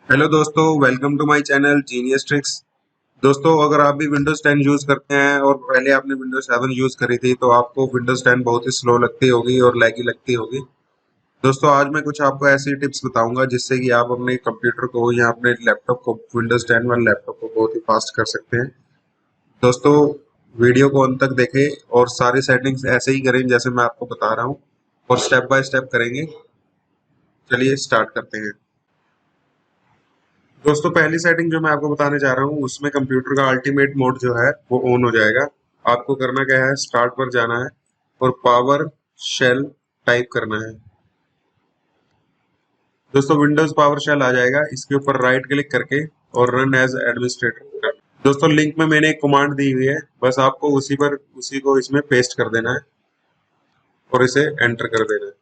Hello दोस्तों, welcome to my channel genius tricks. दोस्तों, अगर आप भी विंडोज 10 यूज करते हैं और पहले आपने विंडोज 7 यूज करी थी तो आपको विंडोज 10 बहुत ही स्लो लगती होगी और लैगी लगती होगी। दोस्तों, आज मैं कुछ आपको ऐसी टिप्स बताऊंगा जिससे कि आप अपने कंप्यूटर को या अपने लैपटॉप को विंडोज 10 वाले लैपटॉप को बहुत ही फास्ट कर सकते हैं। दोस्तों, वीडियो को अंत तक देखें और सारी सेटिंग्स ऐसे ही करें जैसे मैं आपको बता रहा हूँ और स्टेप बाय स्टेप करेंगे। चलिए स्टार्ट करते हैं। दोस्तों, पहली सेटिंग जो मैं आपको बताने जा रहा हूँ उसमें कंप्यूटर का अल्टीमेट मोड जो है वो ऑन हो जाएगा। आपको करना क्या है, स्टार्ट पर जाना है और पावर शेल टाइप करना है। दोस्तों, विंडोज पावर शेल आ जाएगा, इसके ऊपर राइट क्लिक करके और रन एज एडमिनिस्ट्रेटर। दोस्तों, लिंक में मैंने एक कमांड दी हुई है, बस आपको उसी को इसमें पेस्ट कर देना है और इसे एंटर कर देना है।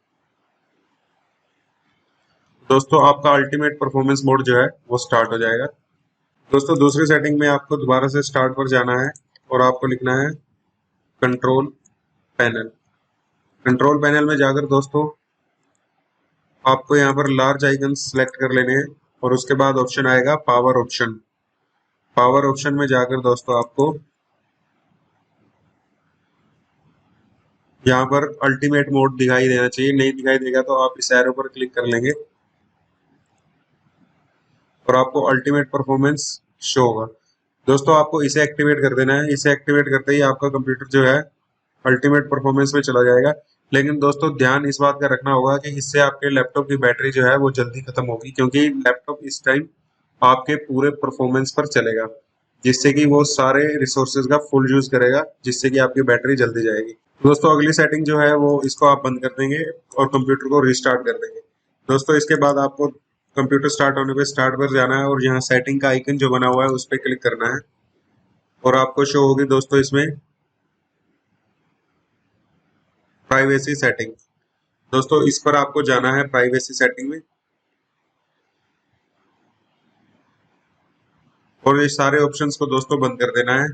दोस्तों, आपका अल्टीमेट परफॉर्मेंस मोड जो है वो स्टार्ट हो जाएगा। दोस्तों, दूसरी सेटिंग में आपको दोबारा से स्टार्ट पर जाना है और आपको लिखना है कंट्रोल पैनल। कंट्रोल पैनल में जाकर दोस्तों आपको यहाँ पर लार्ज आइकन सेलेक्ट कर लेने हैं और उसके बाद ऑप्शन आएगा पावर ऑप्शन। पावर ऑप्शन में जाकर दोस्तों आपको यहाँ पर अल्टीमेट मोड दिखाई देना चाहिए, नहीं दिखाई देगा तो आप इस एरो पर क्लिक कर लेंगे और आपको अल्टीमेट परफॉर्मेंस शो होगा। दोस्तों, आपको इसे एक्टिवेट कर देना है। इसे एक्टिवेट करते ही आपका कंप्यूटर जो है अल्टीमेट परफॉर्मेंस में चला जाएगा। लेकिन दोस्तों, ध्यान इस बात का रखना होगा कि इससे आपके लैपटॉप की बैटरी जो है वो जल्दी खत्म होगी, क्योंकि लैपटॉप इस टाइम आपके पूरे परफॉर्मेंस पर चलेगा, जिससे कि वो सारे रिसोर्सेज का फुल यूज करेगा, जिससे कि आपकी बैटरी जल्दी जाएगी। दोस्तों, अगली सेटिंग जो है वो इसको आप बंद कर देंगे और कंप्यूटर को रिस्टार्ट कर देंगे। दोस्तों, इसके बाद आपको कंप्यूटर स्टार्ट होने पे स्टार्ट पर जाना है और यहाँ सेटिंग का आइकन जो बना हुआ है उस पर क्लिक करना है और आपको शो होगी दोस्तों इसमें प्राइवेसी सेटिंग। दोस्तों, इस पर आपको जाना है प्राइवेसी सेटिंग में और ये सारे ऑप्शंस को दोस्तों बंद कर देना है।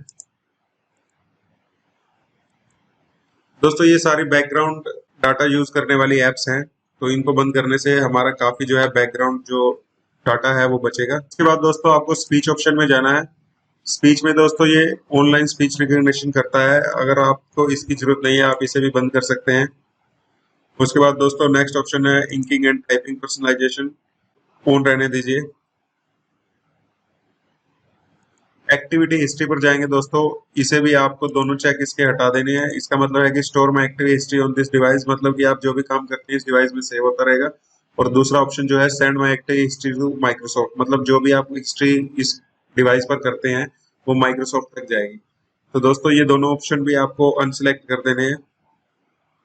दोस्तों, ये सारी बैकग्राउंड डाटा यूज करने वाली एप्स हैं, तो इनको बंद करने से हमारा काफी जो है बैकग्राउंड जो डाटा है वो बचेगा। उसके बाद दोस्तों आपको स्पीच ऑप्शन में जाना है। स्पीच में दोस्तों ये ऑनलाइन स्पीच रिकग्निशन करता है, अगर आपको इसकी जरूरत नहीं है आप इसे भी बंद कर सकते हैं। उसके बाद दोस्तों नेक्स्ट ऑप्शन है inking and typing personalisation, on रहने दीजिए। एक्टिविटी हिस्ट्री पर जाएंगे दोस्तों, इसे भी आपको दोनों चेक इसके हटा देने हैं। इसका मतलब है कि store my active history on this device, मतलब कि आप जो भी काम करते हैं इस डिवाइस में सेव होता रहेगा। और दूसरा ऑप्शन जो है send my active history to Microsoft, मतलब जो भी आप हिस्ट्री इस डिवाइस पर करते हैं वो माइक्रोसॉफ्ट तक जाएगी। तो दोस्तों, ये दोनों ऑप्शन भी आपको अनसिलेक्ट कर देने हैं,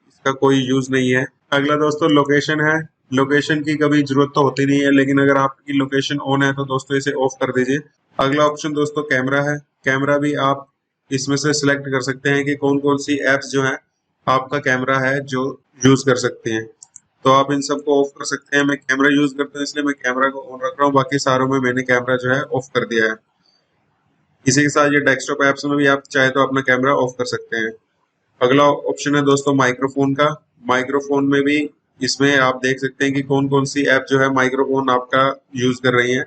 इसका कोई यूज नहीं है। अगला दोस्तों लोकेशन है। लोकेशन की कभी जरूरत तो होती नहीं है, लेकिन अगर आपकी लोकेशन ऑन है तो दोस्तों इसे ऑफ कर दीजिए। अगला ऑप्शन दोस्तों कैमरा है। कैमरा भी आप इसमें से सिलेक्ट कर सकते हैं कि कौन कौन सी एप्स जो है आपका कैमरा है जो यूज कर सकते हैं, तो आप इन सबको ऑफ कर सकते हैं। मैं कैमरा यूज करता हूँ इसलिए मैं कैमरा को ऑन रख रहा हूँ, बाकी सारों में मैंने कैमरा जो है ऑफ कर दिया है। इसी के साथ ये डेस्कटॉप एप्स में भी आप चाहे तो अपना कैमरा ऑफ कर सकते हैं। अगला ऑप्शन है दोस्तों माइक्रोफोन का। माइक्रोफोन में भी इसमें आप देख सकते हैं कि कौन कौन सी ऐप जो है माइक्रोफोन आपका यूज कर रही है।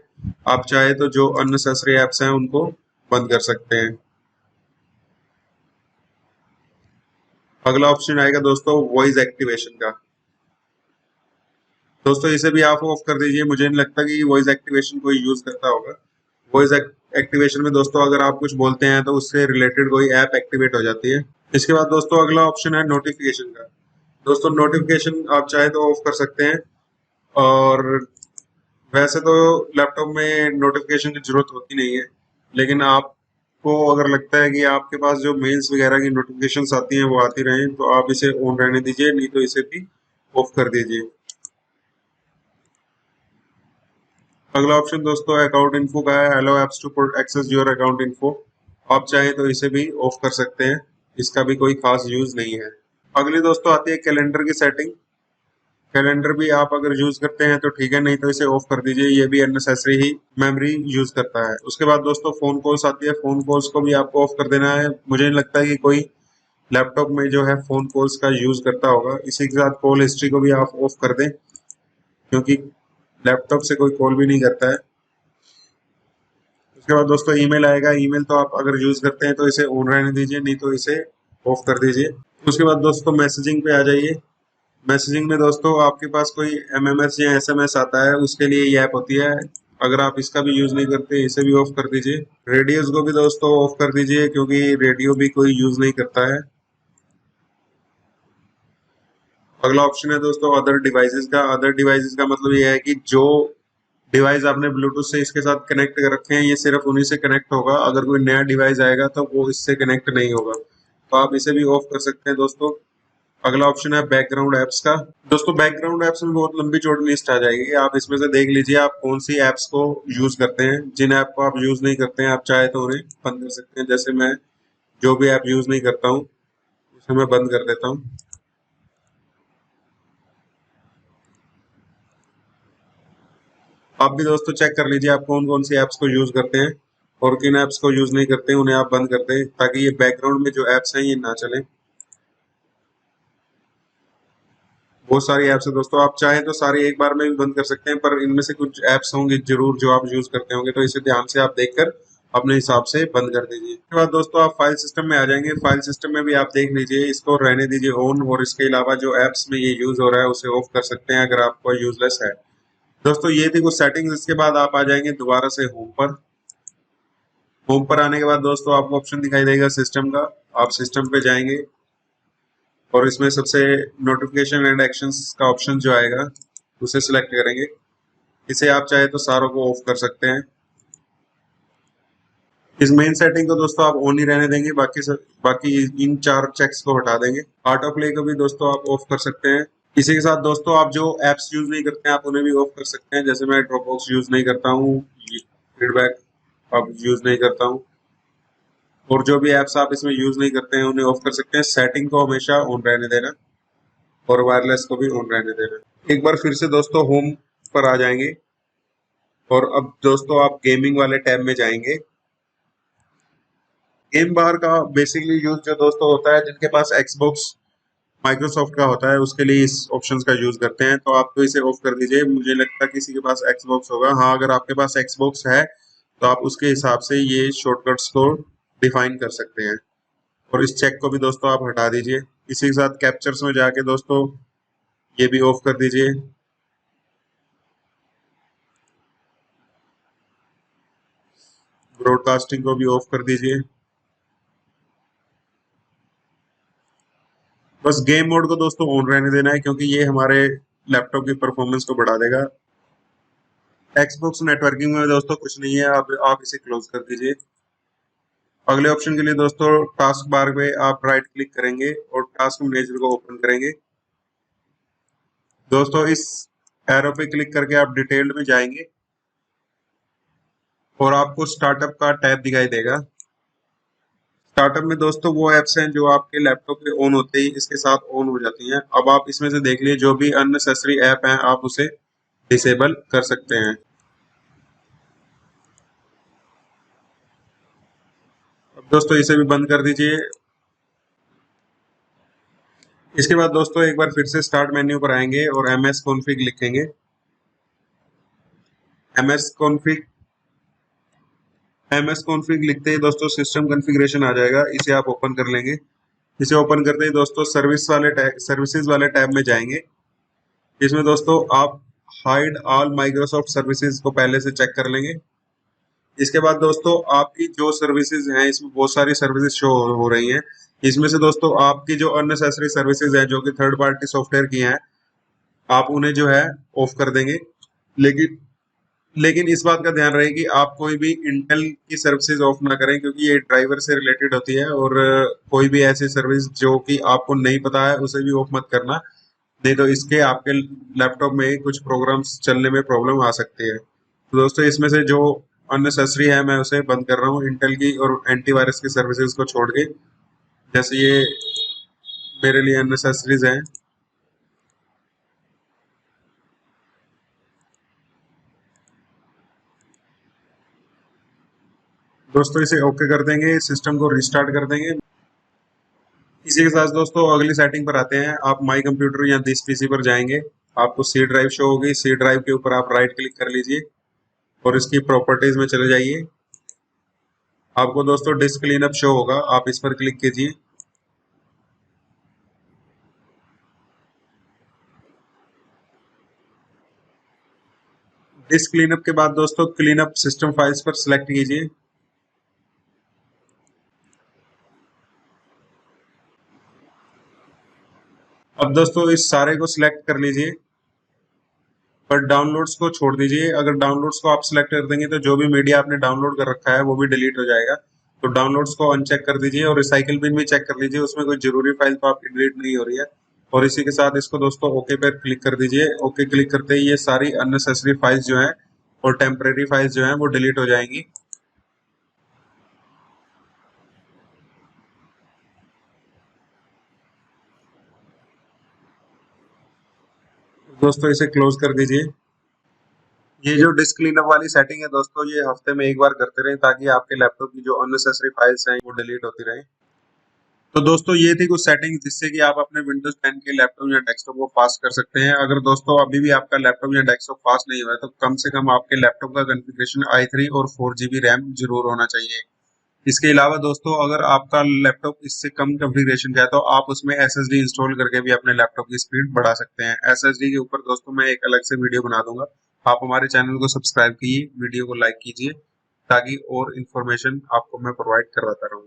आप चाहे तो जो अननेसेसरी ऐप्स हैं उनको बंद कर सकते हैं। अगला ऑप्शन आएगा दोस्तों वॉइस एक्टिवेशन का। दोस्तों, इसे भी आप ऑफ कर दीजिए, मुझे नहीं लगता कि वॉइस एक्टिवेशन कोई यूज करता होगा। वॉइस एक्टिवेशन में दोस्तों अगर आप कुछ बोलते हैं तो उससे रिलेटेड कोई ऐप एक्टिवेट हो जाती है। इसके बाद दोस्तों अगला ऑप्शन है नोटिफिकेशन का। दोस्तों, नोटिफिकेशन आप चाहे तो ऑफ कर सकते हैं, और वैसे तो लैपटॉप में नोटिफिकेशन की जरूरत होती नहीं है, लेकिन आपको अगर लगता है कि आपके पास जो मेल्स वगैरह की नोटिफिकेशंस आती हैं वो आती रहें तो आप इसे ऑन रहने दीजिए, नहीं तो इसे भी ऑफ कर दीजिए। अगला ऑप्शन दोस्तों अकाउंट इन्फो का है। Hello apps to access your account info, आप चाहें तो इसे भी ऑफ कर सकते हैं, इसका भी कोई खास यूज नहीं है। अगली दोस्तों आती है कैलेंडर की सेटिंग। कैलेंडर भी आप अगर यूज करते हैं तो ठीक है, नहीं तो इसे ऑफ कर दीजिए, ये भी अननेसेसरी ही मेमोरी यूज करता है। उसके बाद दोस्तों फोन कॉल्स आती है। फोन कॉल्स को भी आपको ऑफ कर देना है। मुझे नहीं लगता कि कोई लैपटॉप में जो है फोन कॉल्स का यूज करता होगा। इसी के साथ कॉल हिस्ट्री को भी आप ऑफ कर दें, क्योंकि लैपटॉप से कोई कॉल भी नहीं करता है। उसके बाद दोस्तों ईमेल आएगा। ईमेल तो आप अगर यूज करते हैं तो इसे ऑन रहने दीजिए, नहीं तो इसे ऑफ कर दीजिए। उसके बाद दोस्तों मैसेजिंग पे आ जाइए। मैसेजिंग में दोस्तों आपके पास कोई एमएमएस या एसएमएस आता है, उसके लिए ये ऐप होती है। अगर आप इसका भी यूज नहीं करते, इसे भी ऑफ कर दीजिए। रेडियोस को भी दोस्तों ऑफ कर दीजिए, क्योंकि रेडियो भी कोई यूज नहीं करता है। अगला ऑप्शन है दोस्तों अदर डिवाइसेस का। अदर डिवाइसेस का मतलब ये है कि जो डिवाइस आपने ब्लूटूथ से इसके साथ कनेक्ट कर रखे हैं, ये सिर्फ उन्हीं से कनेक्ट होगा। अगर कोई नया डिवाइस आएगा तो वो इससे कनेक्ट नहीं होगा, तो आप इसे भी ऑफ कर सकते हैं दोस्तों। अगला ऑप्शन है बैकग्राउंड एप्स का। दोस्तों बैकग्राउंड एप्स में बहुत लंबी चौड़ी लिस्ट आ जाएगी, आप इसमें से देख लीजिए आप कौन सी एप्स को यूज करते हैं। जिन ऐप को आप यूज नहीं करते हैं, आप चाहे तो उन्हें बंद कर सकते हैं। जैसे मैं जो भी ऐप यूज नहीं करता हूँ उसे मैं बंद कर देता हूँ। आप भी दोस्तों चेक कर लीजिए आप कौन कौन सी ऐप्स को यूज करते हैं और किन ऐप्स को यूज नहीं करते हैं, उन्हें आप बंद कर दें, ताकि ये बैकग्राउंड में जो ऐप्स हैं ये ना चलें। बहुत सारी ऐप्स है दोस्तों, आप चाहें तो सारी एक बार में भी बंद कर सकते हैं, पर इनमें से कुछ ऐप्स होंगे जरूर जो आप यूज करते होंगे, तो इसे ध्यान से आप देखकर अपने हिसाब से बंद कर दीजिए। उसके बाद दोस्तों आप फाइल सिस्टम में आ जाएंगे। फाइल सिस्टम में भी आप देख लीजिए, इसको रहने दीजिए ऑन, और इसके अलावा जो ऐप्स में ये यूज हो रहा है उसे ऑफ कर सकते हैं अगर आपको यूजलेस है। दोस्तों ये थी कुछ सेटिंग्स। इसके बाद आप आ जाएंगे दोबारा से होम पर। होम पर आने के बाद दोस्तों आपको ऑप्शन दिखाई देगा सिस्टम का। आप सिस्टम पे जाएंगे और इसमें सबसे नोटिफिकेशन एंड एक्शंस का ऑप्शन जो आएगा उसे सिलेक्ट करेंगे। इसे आप चाहे तो सारों को ऑफ कर सकते हैं। इस मेन सेटिंग को दोस्तों आप ऑन ही रहने देंगे, बाकी इन चार चेक्स को हटा देंगे। ऑटो प्ले को भी दोस्तों आप ऑफ कर सकते हैं। इसी के साथ दोस्तों आप जो एप्स यूज नहीं करते हैं आप उन्हें भी ऑफ कर सकते हैं। जैसे मैं ड्रॉपबॉक्स यूज नहीं करता हूँ, फीडबैक अब यूज नहीं करता हूँ, और जो भी एप्स आप इसमें यूज नहीं करते हैं उन्हें ऑफ कर सकते हैं। सेटिंग को हमेशा ऑन रहने देना और वायरलेस को भी ऑन रहने देना। एक बार फिर से दोस्तों होम पर आ जाएंगे और अब दोस्तों आप गेमिंग वाले टैब में जाएंगे। गेम बार का बेसिकली यूज जो दोस्तों होता है जिनके पास एक्सबॉक्स माइक्रोसॉफ्ट का होता है उसके लिए इस ऑप्शंस का यूज करते हैं, तो आप तो इसे ऑफ कर दीजिए। मुझे लगता है किसी के पास एक्सबॉक्स होगा। हाँ, अगर आपके पास एक्सबॉक्स है तो आप उसके हिसाब से ये शॉर्टकट्स को डिफाइन कर सकते हैं, और इस चेक को भी दोस्तों आप हटा दीजिए। इसी के साथ कैप्चर्स में जाके दोस्तों ये भी ऑफ कर दीजिए। ब्रॉडकास्टिंग को भी ऑफ कर दीजिए। बस गेम मोड को दोस्तों ऑन रहने देना है, क्योंकि ये हमारे लैपटॉप की परफॉर्मेंस को बढ़ा देगा। एक्सबॉक्स नेटवर्किंग में दोस्तों कुछ नहीं है, आप इसे क्लोज कर दीजिए। अगले ऑप्शन के लिए दोस्तों टास्क बार में आप राइट क्लिक करेंगे और टास्क मैनेजर को ओपन करेंगे। दोस्तों इस एरो पे क्लिक करके आप डिटेल्ड में जाएंगे और आपको स्टार्टअप का टैब दिखाई देगा। स्टार्टअप में दोस्तों वो एप्स हैं जो आपके लैपटॉप पे ऑन होते ही इसके साथ ऑन हो जाती हैं। अब आप इसमें से देख लिए जो भी अननेसेसरी ऐप हैं आप उसे डिसेबल कर सकते हैं। अब दोस्तों इसे भी बंद कर दीजिए। इसके बाद दोस्तों एक बार फिर से स्टार्ट मेन्यू पर आएंगे और ms config लिखेंगे। ms config लिखते ही दोस्तों सिस्टम कॉन्फ़िगरेशन आ जाएगा, इसे आप ओपन कर लेंगे। इसे ओपन करते ही दोस्तों सर्विसेज वाले टैब में जाएंगे। इसमें दोस्तों आप हाइड ऑल माइक्रोसॉफ्ट सर्विसेज को पहले से चेक कर लेंगे। इसके बाद दोस्तों आपकी जो सर्विसेज हैं इसमें बहुत सारी सर्विसेज शो हो रही हैं। इसमें से दोस्तों आपकी जो अननेसेसरी सर्विसेज हैं जो कि थर्ड पार्टी सॉफ्टवेयर की हैं, आप उन्हें जो है ऑफ कर देंगे। लेकिन लेकिन इस बात का ध्यान रहे कि आप कोई भी इंटेल की सर्विसेज ऑफ ना करें, क्योंकि ये ड्राइवर से रिलेटेड होती है, और कोई भी ऐसी सर्विस जो कि आपको नहीं पता है उसे भी ऑफ मत करना, नहीं तो इसके आपके लैपटॉप में कुछ प्रोग्राम्स चलने में प्रॉब्लम आ सकती है। तो दोस्तों इसमें से जो अननेसेसरी है मैं उसे बंद कर रहा हूँ, इंटेल की और एंटीवायरस की सर्विसेज को छोड़ के। जैसे ये मेरे लिए अननेसेसरीज हैं। दोस्तों इसे ओके कर देंगे, सिस्टम को रिस्टार्ट कर देंगे। इसी के साथ दोस्तों अगली सेटिंग पर आते हैं। आप माई कंप्यूटर या दिस पीसी पर जाएंगे, आपको सी ड्राइव शो होगी। सी ड्राइव के ऊपर आप राइट क्लिक कर लीजिए और इसकी प्रॉपर्टीज में चले जाइए। आपको दोस्तों डिस्क क्लीनअप शो होगा, आप इस पर क्लिक कीजिए। डिस्क क्लीनअप के बाद दोस्तों क्लीनअप सिस्टम फाइल्स पर सिलेक्ट कीजिए। अब दोस्तों इस सारे को सिलेक्ट कर लीजिए, पर डाउनलोड्स को छोड़ दीजिए। अगर डाउनलोड्स को आप सिलेक्ट कर देंगे तो जो भी मीडिया आपने डाउनलोड कर रखा है वो भी डिलीट हो जाएगा। तो डाउनलोड्स को अनचेक कर दीजिए और रिसाइकिल बिन भी चेक कर लीजिए, उसमें कोई जरूरी फाइल तो आपकी डिलीट नहीं हो रही है। और इसी के साथ इसको दोस्तों ओके पर क्लिक कर दीजिए। ओके क्लिक करते ही ये सारी अननेसेसरी फाइल्स जो हैं और टेम्परेरी फाइल्स जो हैं वो डिलीट हो जाएंगी। दोस्तों इसे क्लोज कर दीजिए। ये जो डिस्क क्लीनअप वाली सेटिंग है दोस्तों, ये हफ्ते में एक बार करते रहें ताकि आपके लैपटॉप की जो अननेसेसरी फाइल्स हैं वो डिलीट होती रहें। तो दोस्तों ये थी कुछ सेटिंग जिससे कि आप अपने विंडोज 10 के लैपटॉप या डेस्कटॉप को फास्ट कर सकते हैं। अगर दोस्तों अभी भी आपका लैपटॉप या डेस्कटॉप फास्ट नहीं हुआ है तो कम से कम आपके लैपटॉप का कॉन्फ़िगरेशन i3 और 4 GB रैम जरूर होना चाहिए। इसके अलावा दोस्तों अगर आपका लैपटॉप इससे कम कॉन्फ़िगरेशन का है तो आप उसमें SSD इंस्टॉल करके भी अपने लैपटॉप की स्पीड बढ़ा सकते हैं। SSD के ऊपर दोस्तों मैं एक अलग से वीडियो बना दूंगा। आप हमारे चैनल को सब्सक्राइब कीजिए, वीडियो को लाइक कीजिए ताकि और इन्फॉर्मेशन आपको मैं प्रोवाइड करवाता रहूँ।